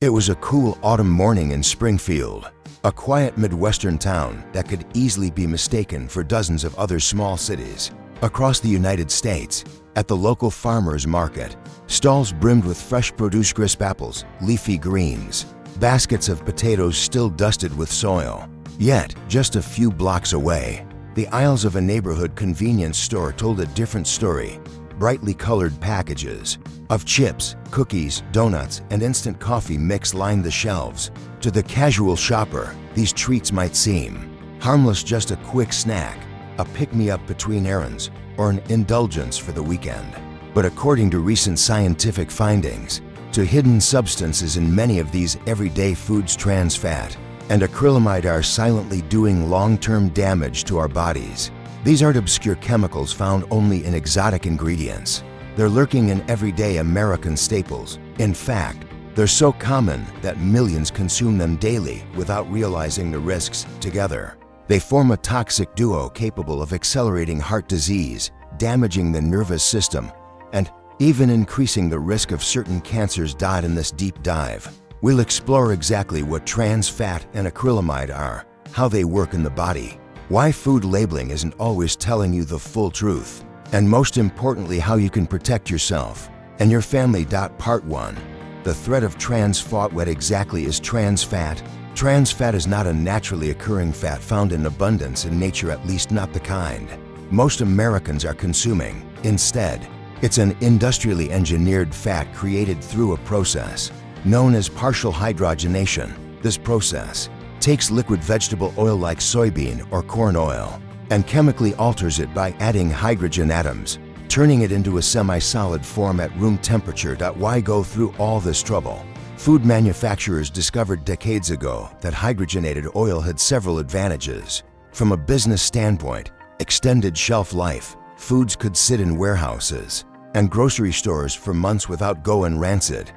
It was a cool autumn morning in Springfield, a quiet Midwestern town that could easily be mistaken for dozens of other small cities. Across the United States, at the local farmers market, stalls brimmed with fresh produce, crisp apples, leafy greens, baskets of potatoes still dusted with soil. Yet, just a few blocks away, the aisles of a neighborhood convenience store told a different story. Brightly colored packages of chips, cookies, donuts, and instant coffee mix lined the shelves. To the casual shopper, these treats might seem harmless, just a quick snack, a pick-me-up between errands, or an indulgence for the weekend. But according to recent scientific findings, to hidden substances in many of these everyday foods, trans fat and acrylamide, are silently doing long-term damage to our bodies. These aren't obscure chemicals found only in exotic ingredients. They're lurking in everyday American staples. In fact, they're so common that millions consume them daily without realizing the risks. Together, they form a toxic duo capable of accelerating heart disease, damaging the nervous system, and even increasing the risk of certain cancers. In this deep dive, we'll explore exactly what trans fat and acrylamide are, how they work in the body, why food labeling isn't always telling you the full truth, and most importantly, how you can protect yourself and your family. Part 1. The threat of trans fat. What exactly is trans fat? Trans fat is not a naturally occurring fat found in abundance in nature, at least not the kind most Americans are consuming. Instead, it's an industrially engineered fat created through a process known as partial hydrogenation. This process takes liquid vegetable oil like soybean or corn oil and chemically alters it by adding hydrogen atoms, turning it into a semi-solid form at room temperature. Why go through all this trouble? Food manufacturers discovered decades ago that hydrogenated oil had several advantages. From a business standpoint, extended shelf life. Foods could sit in warehouses and grocery stores for months without going rancid.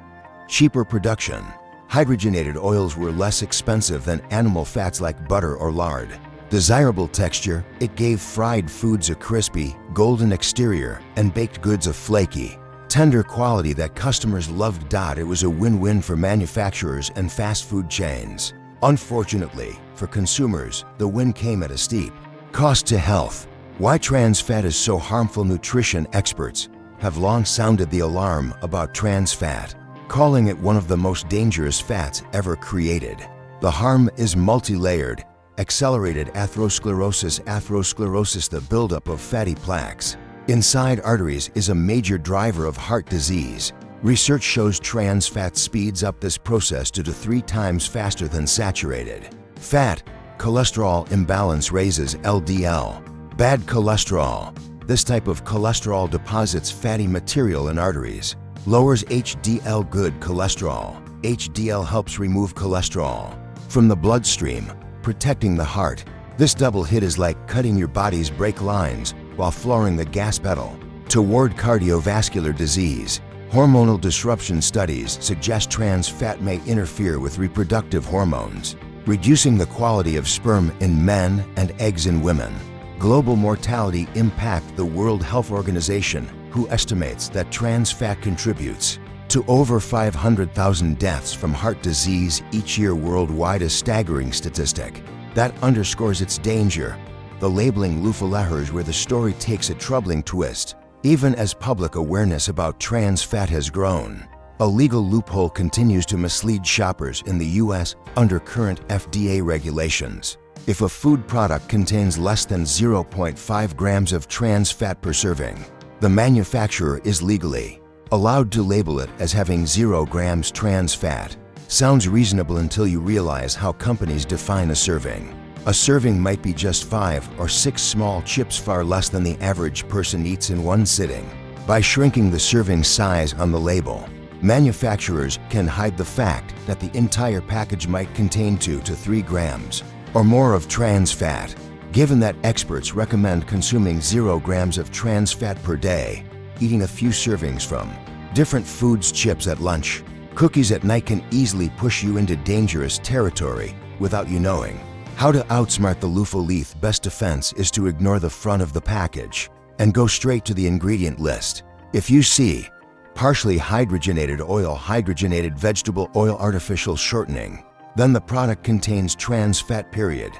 Cheaper production. Hydrogenated oils were less expensive than animal fats like butter or lard. Desirable texture. It gave fried foods a crispy, golden exterior and baked goods a flaky, tender quality that customers loved. It was a win-win for manufacturers and fast food chains. Unfortunately, for consumers, the win came at a steep cost to health. Why trans fat is so harmful? Nutrition experts have long sounded the alarm about trans fat, calling it one of the most dangerous fats ever created. The harm is multi-layered. Accelerated atherosclerosis. Atherosclerosis, the buildup of fatty plaques inside arteries, is a major driver of heart disease. Research shows trans fat speeds up this process 2 to 3 times faster than saturated fat. Cholesterol imbalance raises LDL, bad cholesterol. This type of cholesterol deposits fatty material in arteries, lowers HDL, good cholesterol. HDL helps remove cholesterol from the bloodstream, protecting the heart. This double hit is like cutting your body's brake lines while flooring the gas pedal. Toward cardiovascular disease. Hormonal disruption studies suggest trans fat may interfere with reproductive hormones, reducing the quality of sperm in men and eggs in women. Global mortality impact. The World Health Organization, who estimates that trans fat contributes to over 500,000 deaths from heart disease each year worldwide, a staggering statistic that underscores its danger. The labeling loopholes, where the story takes a troubling twist. Even as public awareness about trans fat has grown, a legal loophole continues to mislead shoppers in the U.S. under current FDA regulations. If a food product contains less than 0.5 grams of trans fat per serving, the manufacturer is legally allowed to label it as having 0 grams trans fat. Sounds reasonable until you realize how companies define a serving. A serving might be just 5 or 6 small chips, far less than the average person eats in one sitting. By shrinking the serving size on the label, manufacturers can hide the fact that the entire package might contain 2 to 3 grams or more of trans fat. Given that experts recommend consuming 0 grams of trans fat per day, eating a few servings from different foods, chips at lunch, cookies at night, can easily push you into dangerous territory without you knowing. How to outsmart the loopholes. Best defense is to ignore the front of the package and go straight to the ingredient list. If you see partially hydrogenated oil, hydrogenated vegetable oil, artificial shortening. Then the product contains trans fat, period.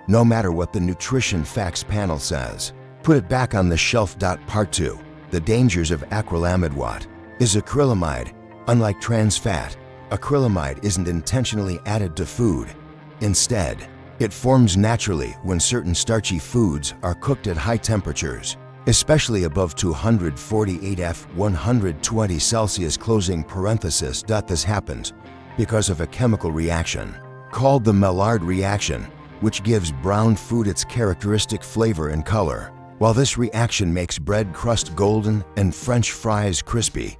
No matter what the nutrition facts panel says. Put it back on the shelf. Part 2. The dangers of acrylamide. What is acrylamide? Unlike trans fat, acrylamide isn't intentionally added to food. Instead, it forms naturally when certain starchy foods are cooked at high temperatures, especially above 248 F 120 Celsius. This happens because of a chemical reaction called the Maillard reaction, which gives brown food its characteristic flavor and color. While this reaction makes bread crust golden and French fries crispy,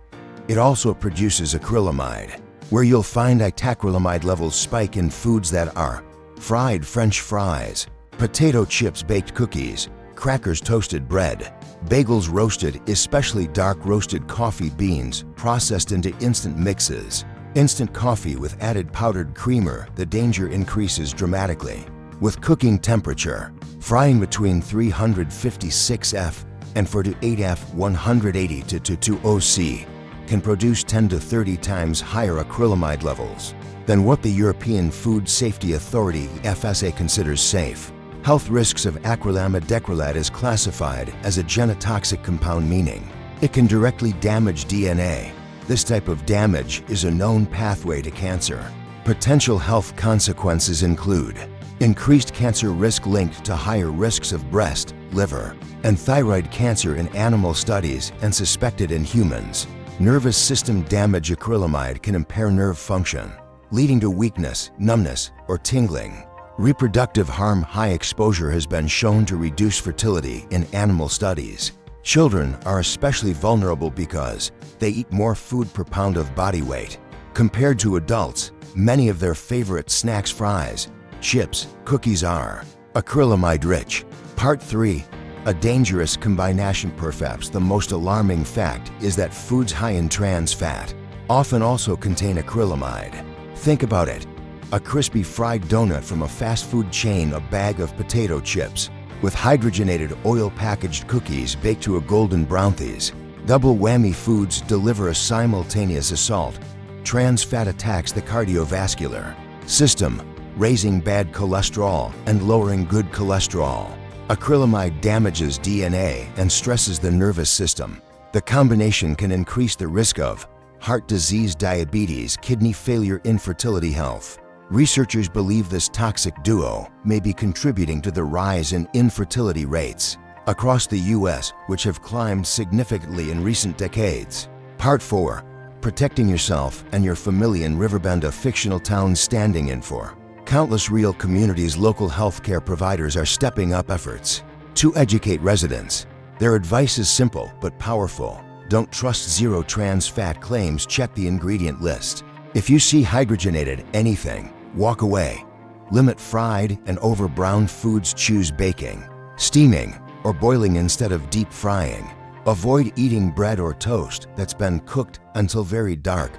it also produces acrylamide, where you'll find acrylamide levels spike in foods that are fried French fries, potato chips, baked cookies, crackers, toasted bread, bagels, roasted, especially dark roasted coffee beans processed into instant mixes, instant coffee with added powdered creamer. The danger increases dramatically with cooking temperature. Frying between 356 F and 48 F 180 to 220 C can produce 10 to 30 times higher acrylamide levels than what the European Food Safety Authority (FSA) considers safe. Health risks of acrylamide. Acrylamide is classified as a genotoxic compound, meaning it can directly damage DNA. This type of damage is a known pathway to cancer. Potential health consequences include increased cancer risk linked to higher risks of breast, liver, and thyroid cancer in animal studies and suspected in humans. Nervous system damage. Acrylamide can impair nerve function, leading to weakness, numbness, or tingling. Reproductive harm. High exposure has been shown to reduce fertility in animal studies. Children are especially vulnerable because they eat more food per pound of body weight compared to adults. Many of their favorite snacks, fries, chips, cookies are acrylamide rich. Part 3. A dangerous combination. Perhaps the most alarming fact is that foods high in trans fat often also contain acrylamide. Think about it. A crispy fried donut from a fast food chain, a bag of potato chips with hydrogenated oil, packaged cookies baked to a golden brown. These double whammy foods deliver a simultaneous assault. Trans fat attacks the cardiovascular system, raising bad cholesterol and lowering good cholesterol. Acrylamide damages DNA and stresses the nervous system. The combination can increase the risk of heart disease, diabetes, kidney failure, infertility. Health researchers believe this toxic duo may be contributing to the rise in infertility rates across the U.S., which have climbed significantly in recent decades. Part 4. Protecting yourself and your family in Riverbend, a fictional town standing in for countless real communities. Local healthcare providers are stepping up efforts to educate residents. Their advice is simple but powerful. Don't trust zero trans fat claims. Check the ingredient list. If you see hydrogenated anything, walk away. Limit fried and over browned foods. Choose baking, steaming, or boiling instead of deep frying. Avoid eating bread or toast that's been cooked until very dark.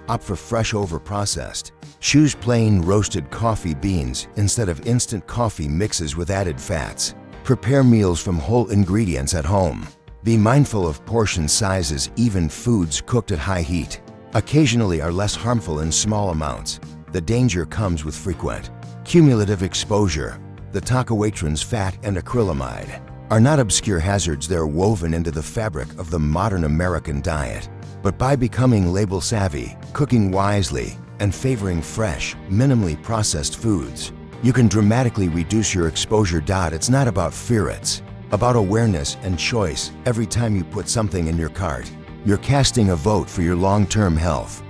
Opt for fresh over processed. Choose plain roasted coffee beans instead of instant coffee mixes with added fats. Prepare meals from whole ingredients at home. Be mindful of portion sizes. Even foods cooked at high heat occasionally are less harmful in small amounts. The danger comes with frequent, cumulative exposure. The toxins, fat, and acrylamide are not obscure hazards. They're woven into the fabric of the modern American diet. But by becoming label savvy, cooking wisely, and favoring fresh, minimally processed foods, you can dramatically reduce your exposure. It's not about fear, it's about awareness and choice. Every time you put something in your cart, you're casting a vote for your long-term health.